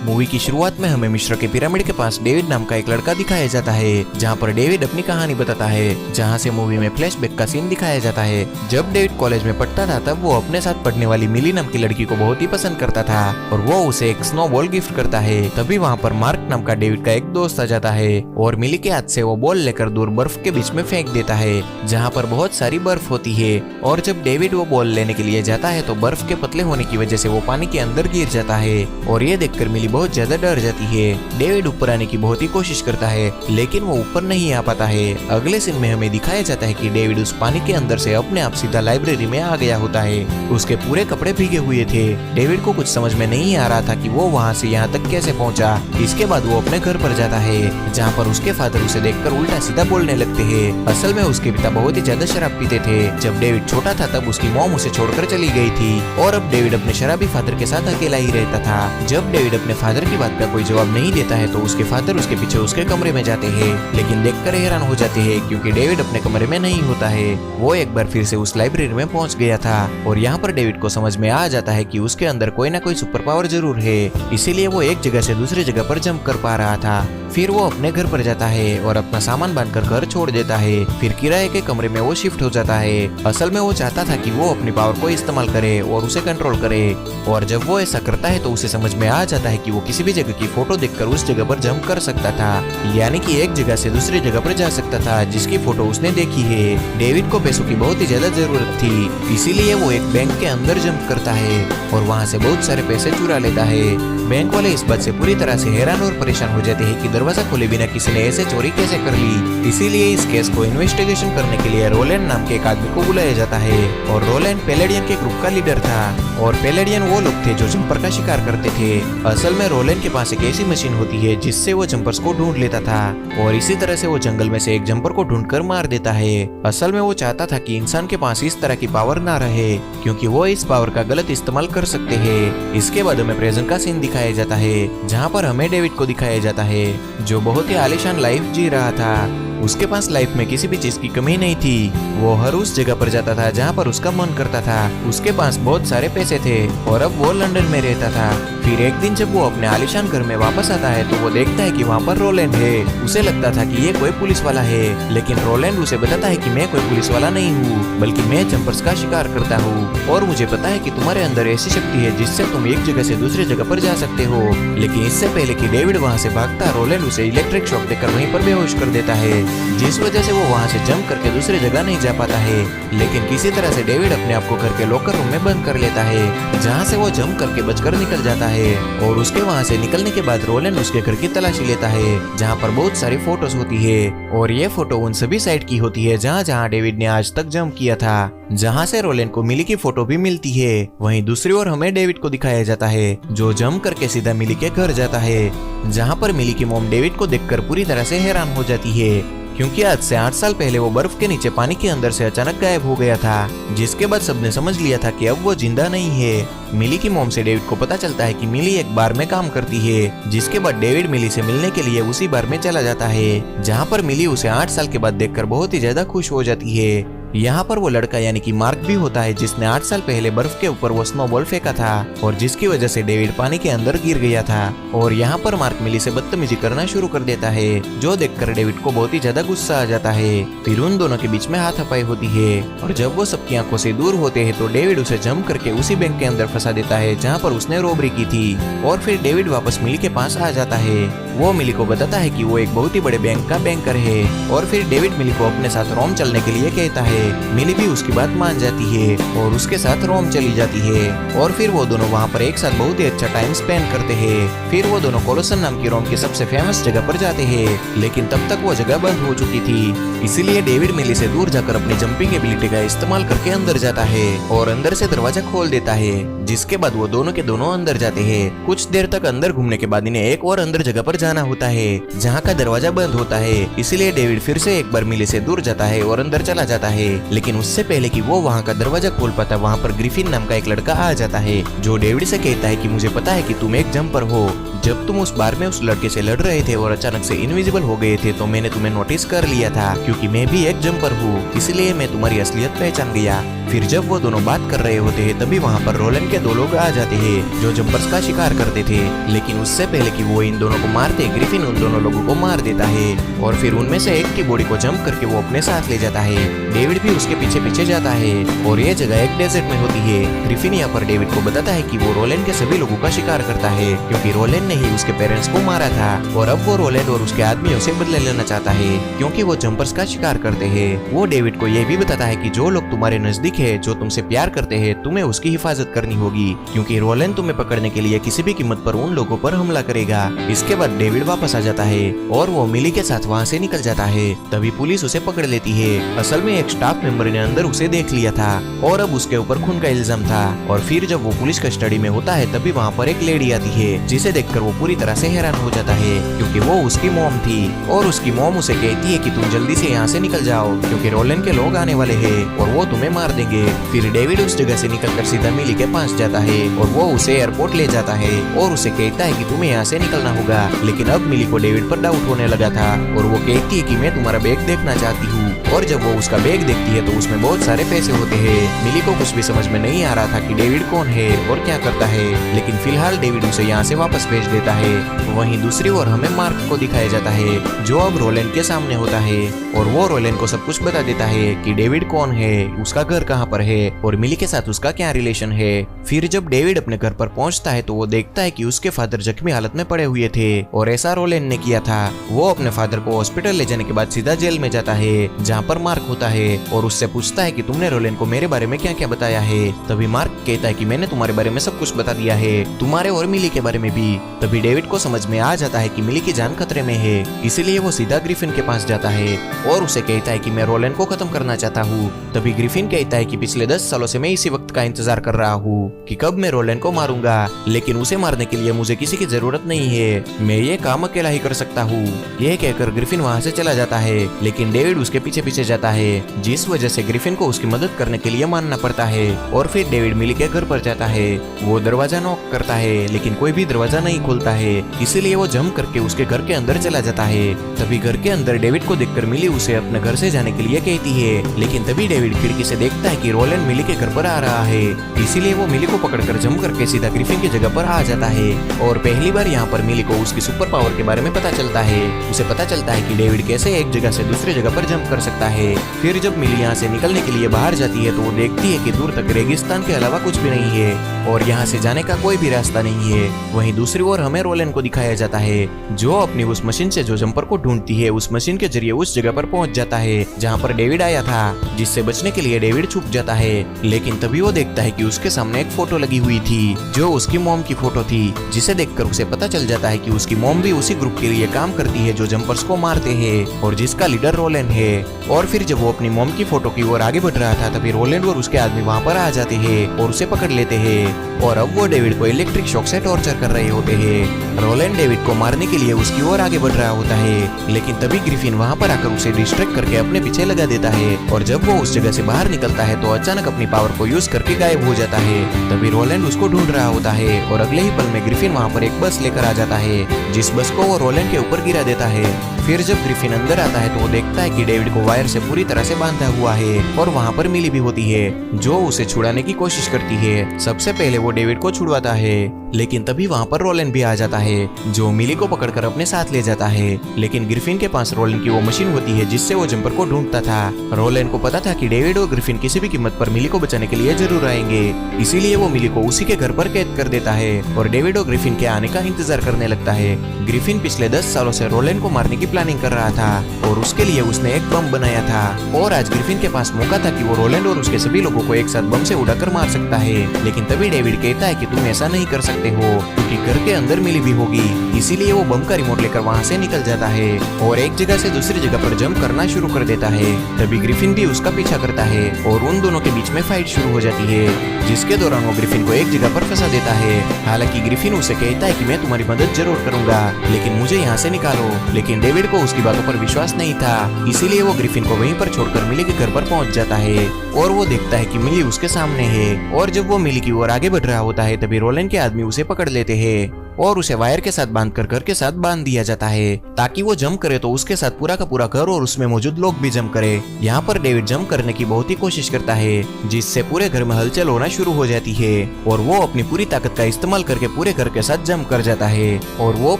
Movie की शुरुआत में हमें मिस्र के पिरामिड के पास डेविड नाम का एक लड़का दिखाया जाता है, जहाँ पर डेविड अपनी कहानी बताता है, जहाँ से मूवी में फ्लैशबैक का सीन दिखाया जाता है। जब डेविड कॉलेज में पढ़ता था तब वो अपने साथ पढ़ने वाली मिली नाम की लड़की को बहुत ही पसंद करता था और वो उसे एक स्नोबॉल गिफ्ट करता है। तभी वहाँ पर मार्क नाम का डेविड का एक दोस्त आ जाता है और मिली के हाथ से वो बॉल लेकर दूर बर्फ के बीच में फेंक देता है, जहाँ पर बहुत सारी बर्फ होती है। और जब डेविड वो बॉल लेने के लिए जाता है तो बर्फ के पतले होने की वजह से वो पानी के अंदर गिर जाता है और ये देखकर मिली बहुत ज्यादा डर जाती है। डेविड ऊपर आने की बहुत ही कोशिश करता है लेकिन वो ऊपर नहीं आ पाता है। अगले सीन में हमें दिखाया जाता है कि डेविड उस पानी के अंदर से अपने आप सीधा लाइब्रेरी में आ गया होता है। उसके पूरे कपड़े भीगे हुए थे। डेविड को कुछ समझ में नहीं आ रहा था कि वो वहाँ से यहाँ तक कैसे पहुँचा। इसके बाद वो अपने घर पर जाता है, जहाँ पर उसके फादर उसे देखकर उल्टा सीधा बोलने लगते हैं। असल में उसके पिता बहुत ही ज्यादा शराब पीते थे। जब डेविड छोटा था तब उसकी मॉम उसे छोड़कर चली गई थी और अब डेविड अपने शराबी फादर के साथ अकेला ही रहता था। जब डेविड अपने फादर की बात का कोई जवाब नहीं देता है तो उसके फादर उसके पीछे उसके कमरे में जाते हैं, लेकिन देखकर हैरान हो जाते हैं क्योंकि डेविड अपने कमरे में नहीं होता है। वो एक बार फिर से उस लाइब्रेरी में पहुंच गया था और यहाँ पर डेविड को समझ में आ जाता है कि उसके अंदर कोई ना कोई सुपर पावर जरूर है, इसीलिए वो एक जगह से दूसरी जगह पर जंप कर पा रहा था। फिर वो अपने घर पर जाता है और अपना सामान बांधकर घर छोड़ देता है। फिर किराए के कमरे में वो शिफ्ट हो जाता है। असल में वो चाहता था कि वो अपनी पावर को इस्तेमाल करे और उसे कंट्रोल करे, और जब वो ऐसा करता है तो उसे समझ में आ जाता है कि वो किसी भी जगह की फोटो देखकर उस जगह पर जंप कर सकता था, यानी कि एक जगह से दूसरी जगह पर जा सकता था जिसकी फोटो उसने देखी है। डेविड को पैसों की बहुत ही ज्यादा जरूरत थी, इसीलिए वो एक बैंक के अंदर जंप करता है और वहाँ से बहुत सारे पैसे चुरा लेता है। बैंक वाले इस बात से पूरी तरह से हैरान और परेशान हो जाते हैं कि दरवाजा खोले बिना किसी ने ऐसे चोरी कैसे कर ली। इसीलिए इस केस को इन्वेस्टिगेशन करने के लिए रोलैंड नाम के एक आदमी को बुलाया जाता है और रोलैंड पैलेडियन के ग्रुप का लीडर था और पैलेडियन वो लोग थे जो जंपर का शिकार करते थे। असल में रोलैंड के पास एक ऐसी मशीन होती है जिससे वो जंपर्स को ढूंढ लेता था और इसी तरह से वो जंगल में से एक जंपर को ढूंढकर मार देता है। असल में वो चाहता था कि इंसान के पास इस तरह की पावर ना रहे क्योंकि वो इस पावर का गलत इस्तेमाल कर सकते हैं। इसके बाद हमें प्रेजेंट का सीन दिखाया जाता है, जहाँ पर हमें डेविड को दिखाया जाता है जो बहुत ही आलीशान लाइफ जी रहा था। उसके पास लाइफ में किसी भी चीज की कमी नहीं थी। वो हर उस जगह पर जाता था जहाँ पर उसका मन करता था। उसके पास बहुत सारे पैसे थे और अब वो लंदन में रहता था। फिर एक दिन जब वो अपने आलीशान घर में वापस आता है तो वो देखता है कि वहाँ पर रोलैंड है। उसे लगता था कि ये कोई पुलिस वाला है, लेकिन रोलैंड उसे बताता है कि मैं कोई पुलिस वाला नहीं हूँ, बल्कि मैं जंपर्स का शिकार करता हूँ और मुझे पता है कि तुम्हारे अंदर ऐसी शक्ति है जिससे तुम एक जगह से दूसरी जगह पर जा सकते हो। लेकिन इससे पहले कि डेविड वहाँ से भागता, रोलैंड उसे इलेक्ट्रिक शॉक देकर वहीं पर बेहोश कर देता है, जिस वजह से वो वहाँ से जंप करके दूसरी जगह नहीं जा पाता है। लेकिन किसी तरह से डेविड अपने आप को घर के लॉकर रूम में बंद कर लेता है, जहाँ से वो जंप करके बचकर निकल जाता है। और उसके वहाँ से निकलने के बाद रोलैंड उसके घर की तलाशी लेता है, जहाँ पर बहुत सारी फोटोज होती है और ये फोटो उन सभी साइट की होती है जहाँ जहाँ डेविड ने आज तक जंप किया था, जहाँ से रोलैंड को मिली की फोटो भी मिलती है। वहीं दूसरी ओर हमें डेविड को दिखाया जाता है जो जंप करके सीधा मिली के घर जाता है, जहाँ पर मिली की मॉम डेविड को देखकर पूरी तरह से हैरान हो जाती है क्योंकि आज से 8 साल पहले वो बर्फ के नीचे पानी के अंदर से अचानक गायब हो गया था, जिसके बाद सबने समझ लिया था कि अब वो जिंदा नहीं है। मिली की मॉम से डेविड को पता चलता है कि मिली एक बार में काम करती है, जिसके बाद डेविड मिली से मिलने के लिए उसी बार में चला जाता है, जहाँ पर मिली उसे 8 साल के बाद देखकर बहुत ही ज्यादा खुश हो जाती है। यहाँ पर वो लड़का यानी कि मार्क भी होता है जिसने 8 साल पहले बर्फ के ऊपर वो स्नोबॉल फेंका था और जिसकी वजह से डेविड पानी के अंदर गिर गया था। और यहाँ पर मार्क मिली से बदतमीजी करना शुरू कर देता है, जो देखकर डेविड को बहुत ही ज्यादा गुस्सा आ जाता है। फिर उन दोनों के बीच में हाथापाई होती है और जब वो सबकी आंखों से दूर होते हैं तो डेविड उसे जंप करके उसी बैंक के अंदर फंसा देता है जहाँ पर उसने रोबरी की थी। और फिर डेविड वापस मिली के पास आ जाता है। वो मिली को बताता है कि वो एक बहुत ही बड़े बैंक का बैंकर है और फिर डेविड मिली को अपने साथ रोम चलने के लिए कहता है। मिली भी उसकी बात मान जाती है और उसके साथ रोम चली जाती है और फिर वो दोनों वहाँ पर एक साथ बहुत ही अच्छा टाइम स्पेंड करते हैं। फिर वो दोनों कोलोसन नाम की रोम की सबसे फेमस जगह पर जाते हैं, लेकिन तब तक वो जगह बंद हो चुकी थी। इसीलिए डेविड मिली से दूर जाकर अपनी जंपिंग एबिलिटी का इस्तेमाल करके अंदर जाता है और अंदर से दरवाजा खोल देता है, जिसके बाद वो दोनों के दोनों अंदर जाते हैं। कुछ देर तक अंदर घूमने के बाद इन्हें एक और अंदर जगह पर जाना होता है जहाँ का दरवाजा बंद होता है। इसीलिए डेविड फिर से एक बार मिली से दूर जाता है और अंदर चला जाता है, लेकिन उससे पहले कि वो वहाँ का दरवाजा खोल पाता वहाँ पर ग्रिफिन नाम का एक लड़का आ जाता है, जो डेविड से कहता है कि मुझे पता है कि तुम एक जंपर हो। जब तुम उस बार में उस लड़के से लड़ रहे थे और अचानक से इनविजिबल हो गए थे तो मैंने तुम्हें नोटिस कर लिया था, क्योंकि मैं भी एक जंपर हूँ, इसलिए मैं तुम्हारी असलियत पहचान गया। फिर जब वो दोनों बात कर रहे होते हैं तभी वहाँ पर रोलन के दो लोग आ जाते हैं जो जंपर्स का शिकार करते थे। लेकिन उससे पहले कि वो इन दोनों को मारते, ग्रिफिन उन दोनों लोगों को मार देता है और फिर उनमें से एक की बॉडी को जंप करके वो अपने साथ ले जाता है। डेविड भी उसके पीछे पीछे जाता है और ये जगह एक डेजर्ट में होती है। ग्रिफिन यहाँ पर डेविड को बताता है कि वो रोलन के सभी लोगों का शिकार करता है क्योंकि रोलन ने ही उसके पेरेंट्स को मारा था और अब वो रोलन और उसके आदमियों से बदले लेना चाहता है क्योंकि वो जंपर्स का शिकार करते हैं। वो डेविड को ये भी बताता है कि जो लोग तुम्हारे नजदीक है, जो तुमसे प्यार करते हैं, तुम्हें उसकी हिफाजत करनी होगी क्योंकि रोलन तुम्हें पकड़ने के लिए किसी भी कीमत पर उन लोगों पर हमला करेगा। इसके बाद डेविड वापस आ जाता है और वो मिली के साथ वहाँ से निकल जाता है। तभी पुलिस उसे पकड़ लेती है। असल में एक स्टाफ मेंबर ने अंदर उसे देख लिया था और अब उसके ऊपर खून का इल्जाम था। और फिर जब वो पुलिस कस्टडी में होता है तभी वहाँ पर एक लेडी आती है जिसे देखकर वो पूरी तरह से हैरान हो जाता है क्योंकि वो उसकी मॉम थी और उसकी मॉम उसे कहती है कि तुम जल्दी से यहाँ से निकल जाओ क्योंकि रोलन के लोग आने वाले हैं और वो तुम्हें मार देंगे। फिर डेविड उस जगह से निकलकर सीधा मिली के पास जाता है और वो उसे एयरपोर्ट ले जाता है और उसे कहता है कि तुम्हें यहाँ से निकलना होगा। लेकिन अब मिली को डेविड पर डाउट होने लगा था और वो कहती है कि मैं तुम्हारा बैग देखना चाहती हूँ। और जब वो उसका बैग देखती है तो उसमें बहुत सारे पैसे होते हैं। मिली को कुछ भी समझ में नहीं आ रहा था कि डेविड कौन है और क्या करता है, लेकिन फिलहाल डेविड उसे यहाँ से वापस भेज देता है। वहीं दूसरी ओर हमें मार्क को दिखाया जाता है जो अब रोलन के सामने होता है और वो रोलन को सब कुछ बता देता है कि डेविड कौन है, उसका घर कहाँ पर है और मिली के साथ उसका क्या रिलेशन है। फिर जब डेविड अपने घर पर पहुंचता है तो वो देखता है कि उसके फादर जख्मी हालत में पड़े हुए थे और ऐसा रोलन ने किया था। वो अपने फादर को हॉस्पिटल ले जाने के बाद सीधा जेल में जाता है जहाँ पर मार्क होता है और उससे पूछता है कि तुमने रोलन को मेरे बारे में क्या क्या बताया है। तभी मार्क कहता है कि मैंने तुम्हारे बारे में सब कुछ बता दिया है, तुम्हारे और मिली के बारे में भी। तभी डेविड को समझ में आ जाता है कि मिली की जान खतरे में है, इसीलिए वो सीधा ग्रिफिन के पास जाता है और उसे कहता है कि मैं रोलन को खत्म करना चाहता हूँ। तभी ग्रिफिन कहता है कि पिछले 10 सालों से मैं इसी वक्त का इंतजार कर रहा हूँ कि कब मैं रोलन को मारूंगा, लेकिन उसे मारने के लिए मुझे किसी की जरूरत नहीं है, मैं ये काम अकेला ही कर सकता हूँ। यह कहकर ग्रिफिन वहाँ से चला जाता है लेकिन डेविड उसके पीछे पीछे जाता है जिस वजह से ग्रिफिन को उसकी मदद करने के लिए मानना पड़ता है। और फिर डेविड मिली के घर पर जाता है। वो दरवाजा नॉक करता है लेकिन कोई भी दरवाजा नहीं खुलता है, इसीलिए वो जंप करके उसके घर के अंदर चला जाता है। तभी घर के अंदर डेविड को देखकर मिली उसे अपने घर से जाने के लिए कहती है, लेकिन तभी डेविड खिड़की से देखता है कि रोलन मिली के घर पर आ रहा है, इसीलिए वो मिली को पकड़कर जंप करके सीधा ग्रिफिन की जगह पर आ जाता है। और पहली बार यहाँ पर मिली को उसकी सुपर पावर के बारे में पता चलता है। उसे पता चलता है कि डेविड कैसे एक जगह से दूसरी जगह पर जंप कर सकता है। फिर जब मिली यहाँ से निकलने के लिए बाहर जाती है तो वो देखती है कि दूर तक रेगिस्तान के अलावा कुछ भी नहीं है और यहाँ से जाने का कोई भी रास्ता नहीं है। वहीं दूसरी ओर हमें रोलन को दिखाया जाता है जो अपनी उस मशीन से जो जंपर को ढूंढती है, उस मशीन के जरिए उस जगह पर पहुंच जाता है जहाँ पर डेविड आया था, जिससे बचने के लिए डेविड छुप जाता है। लेकिन तभी वो देखता है कि उसके सामने एक फोटो लगी हुई थी जो उसकी मॉम की फोटो थी, जिसे देखकर उसे पता चल जाता है कि उसकी मॉम भी उसी ग्रुप के लिए काम करती है जो जंपर्स को मारते हैं और जिसका लीडर रोलन है। और फिर जब वो अपनी मॉम की फोटो की ओर आगे बढ़ रहा था तभी रोलन और उसके आदमी वहाँ पर आ जाते हैं और उसे पकड़ लेते हैं और अब वो डेविड को इलेक्ट्रिक शॉक से टॉर्चर कर रहे होते हैं। रोलन डेविड को मारने के लिए उसकी ओर आगे बढ़ रहा होता है लेकिन तभी ग्रिफिन वहाँ पर आकर उसे डिस्ट्रैक्ट करके अपने पीछे लगा देता है और जब वो उस जगह से बाहर निकलता है तो अचानक अपनी पावर को यूज करके गायब हो जाता है। तभी रोलन उसको ढूंढ रहा होता है और अगले ही पल में ग्रिफिन वहाँ पर एक बस लेकर आ जाता है जिस बस को वो रोलन के ऊपर गिरा देता है। फिर जब ग्रिफिन अंदर आता है तो वो देखता है कि डेविड को वायर से पूरी तरह से बांधा हुआ है और वहाँ पर मिली भी होती है जो उसे छुड़ाने की कोशिश करती है। सबसे पहले वो डेविड को छुड़वाता है लेकिन तभी वहाँ पर रोलन भी आ जाता है जो मिली को पकड़कर अपने साथ ले जाता है। लेकिन ग्रिफिन के पास रोलन की वो मशीन होती है जिससे वो जंपर को ढूंढता था। रोलन को पता था कि डेविड और ग्रिफिन किसी भी कीमत पर मिली को बचाने के लिए जरूर आएंगे, इसीलिए वो मिली को उसी के घर पर कैद कर देता है और डेविड और ग्रिफिन के आने का इंतजार करने लगता है। ग्रिफिन पिछले 10 सालों से रोलन को मारने की प्लानिंग कर रहा था और उसके लिए उसने एक बम बनाया था और आज ग्रिफिन के पास मौका था कि वो रोलन और उसके सभी लोगों को एक साथ बम से उड़ाकर मार सकता है। लेकिन तभी डेविड कहता है कि तुम ऐसा नहीं कर सकते हो क्योंकि घर के अंदर मिली भी होगी, इसीलिए वो बम का रिमोट लेकर वहाँ से निकल जाता है और एक जगह से दूसरी जगह पर जंप करना शुरू कर देता है। तभी ग्रिफिन भी उसका पीछा करता है और उन दोनों के बीच में फाइट शुरू हो जाती है जिसके दौरान वो ग्रिफिन को एक जगह पर फंसा देता है। हालांकि ग्रिफिन उसे कहता है कि मैं तुम्हारी मदद जरूर करूंगा लेकिन मुझे यहाँ से निकालो, लेकिन डेविड को उसकी बातों पर विश्वास नहीं था, इसीलिए वो ग्रिफिन को वहीं पर छोड़कर मिली के घर पर पहुंच जाता है और वो देखता है कि मिली उसके सामने है। और जब वो मिली की ओर आगे बढ़ रहा होता है तभी रोलन के आदमी उसे पकड़ लेते हैं और उसे वायर के साथ बांधकर घर के साथ बांध दिया जाता है ताकि वो जंप करे तो उसके साथ पूरा का पूरा घर और उसमें मौजूद लोग भी जंप करे। यहाँ पर डेविड जंप करने की बहुत ही कोशिश करता है जिससे पूरे घर में हलचल होना शुरू हो जाती है और वो अपनी पूरी ताकत का इस्तेमाल करके पूरे घर के साथ जंप कर जाता है और वो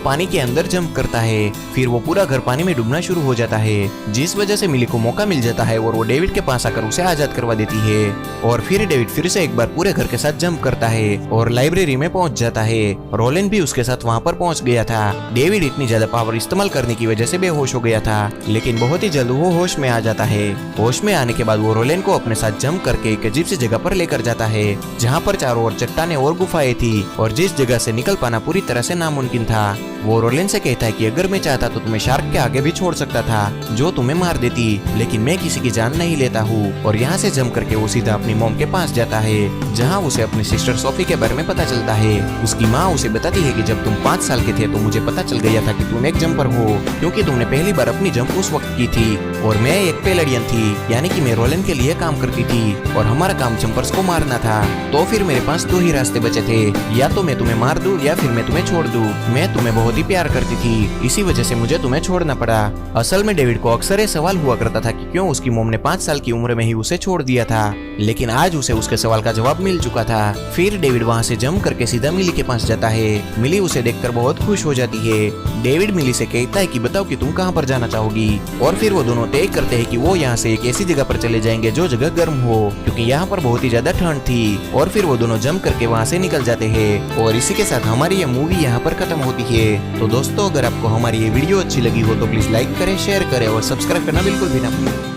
पानी के अंदर जंप करता है। फिर वो पूरा घर पानी में डूबना शुरू हो जाता है जिस वजह से मिली को मौका मिल जाता है और वो डेविड के पास आकर उसे आजाद करवा देती है। और फिर डेविड फिर से एक बार पूरे घर के साथ जंप करता है और लाइब्रेरी में पहुंच जाता है। रोलिन भी उसके साथ वहां पर पहुंच गया था। डेविड इतनी ज्यादा पावर इस्तेमाल करने की वजह से बेहोश हो गया था लेकिन बहुत ही जल्द वो होश में आ जाता है। होश में आने के बाद वो रोलिन को अपने साथ जंप करके एक अजीब सी जगह पर लेकर जाता है जहाँ पर चारों ओर चट्टानें और गुफाएं थी और जिस जगह से निकल पाना पूरी तरह से नामुमकिन था। वो रोलिन से कहता है कि अगर मैं चाहता तो तुम्हें शार्क के आगे भी छोड़ सकता था जो तुम्हें मार देती, लेकिन मैं किसी की जान नहीं लेता हूँ। और यहाँ से जंप करके वो सीधा अपनी मॉम के पास जाता है जहाँ उसे अपनी सिस्टर सोफी के बारे में पता चलता है। उसकी माँ उसे बताती है कि जब तुम 5 साल के थे तो मुझे पता चल गया था कि तुम एक जंपर हो क्योंकि तुमने पहली बार अपनी जंप उस वक्त की थी और मैं एक पेलडियन थी, यानी कि मैं रोलिन के लिए काम करती थी और हमारा काम जंपर्स को मारना था। तो फिर मेरे पास 2 ही रास्ते बचे थे, या तो मैं तुम्हें मार दूं या फिर मैं तुम्हें छोड़ दूं। मैं तुम्हें बहुत ही प्यार करती थी, इसी वजह से मुझे तुम्हें छोड़ना पड़ा। असल में डेविड को अक्सर ये सवाल हुआ करता था कि क्यों उसकी मॉम ने 5 साल की उम्र में ही उसे छोड़ दिया था, लेकिन आज उसे उसके सवाल का जवाब मिल चुका था। फिर डेविड वहाँ से जंप करके सीधा मिली के पास जाता है। मिली उसे देखकर बहुत खुश हो जाती है। डेविड मिली से कहता है कि बताओ कि तुम कहाँ पर जाना चाहोगी, और फिर वो दोनों तय करते हैं कि वो यहाँ से एक ऐसी जगह पर चले जाएंगे जो जगह गर्म हो क्योंकि यहाँ पर बहुत ही ज्यादा ठंड थी। और फिर वो दोनों जंप करके वहाँ से निकल जाते हैं और इसी के साथ हमारी ये मूवी यहाँ पर खत्म होती है। तो दोस्तों अगर आपको हमारी ये वीडियो अच्छी लगी हो तो प्लीज लाइक करें, शेयर करें और सब्सक्राइब करना बिल्कुल भी ना भूलें।